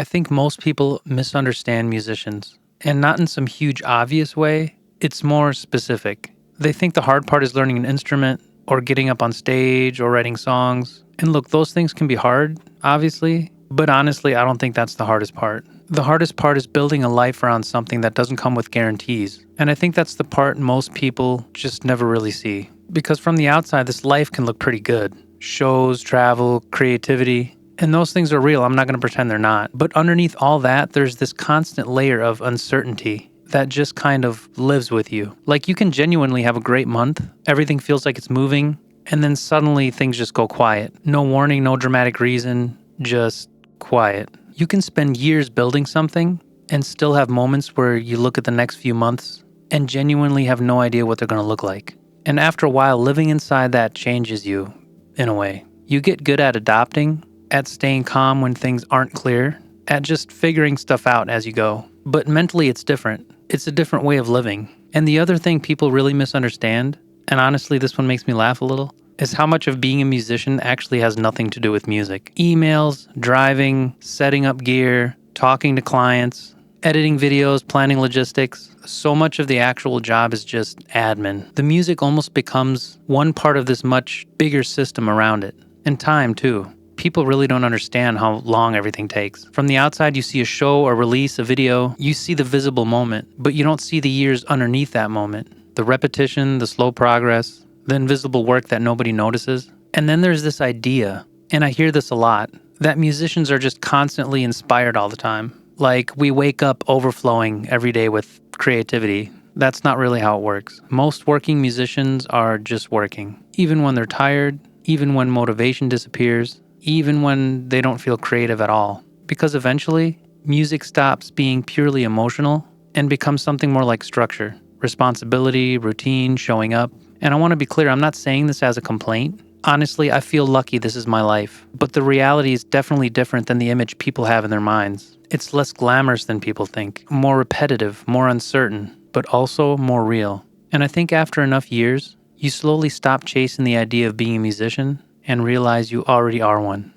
I think most people misunderstand musicians, and not in some huge obvious way. It's more specific. They think the hard part is learning an instrument, or getting up on stage, or writing songs. And look, those things can be hard, obviously, but honestly, I don't think that's the hardest part. The hardest part is building a life around something that doesn't come with guarantees. And I think that's the part most people just never really see. Because from the outside, this life can look pretty good. Shows, travel, creativity. And those things are real. I'm not going to pretend they're not. But underneath all that, there's this constant layer of uncertainty that just kind of lives with you. Like you can genuinely have a great month. Everything feels like it's moving. And then suddenly things just go quiet. No warning, no dramatic reason, just quiet. You can spend years building something and still have moments where you look at the next few months and genuinely have no idea what they're going to look like. And after a while, living inside that changes you in a way. You get good at adopting, at staying calm when things aren't clear, at just figuring stuff out as you go. But mentally, it's different. It's a different way of living. And the other thing people really misunderstand, and honestly, this one makes me laugh a little, is how much of being a musician actually has nothing to do with music. Emails, driving, setting up gear, talking to clients, editing videos, planning logistics. So much of the actual job is just admin. The music almost becomes one part of this much bigger system around it. And time, too. People really don't understand how long everything takes. From the outside, you see a show, a release, a video. You see the visible moment, but you don't see the years underneath that moment. The repetition, the slow progress, the invisible work that nobody notices. And then there's this idea, and I hear this a lot, that musicians are just constantly inspired all the time. Like we wake up overflowing every day with creativity. That's not really how it works. Most working musicians are just working. Even when they're tired, even when motivation disappears, even when they don't feel creative at all. Because eventually, music stops being purely emotional and becomes something more like structure, responsibility, routine, showing up. And I want to be clear, I'm not saying this as a complaint. Honestly, I feel lucky this is my life. But the reality is definitely different than the image people have in their minds. It's less glamorous than people think, more repetitive, more uncertain, but also more real. And I think after enough years, you slowly stop chasing the idea of being a musician and realize you already are one.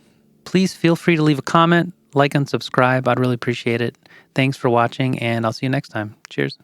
Please feel free to leave a comment, like and subscribe. I'd really appreciate it. Thanks for watching, and I'll see you next time. Cheers.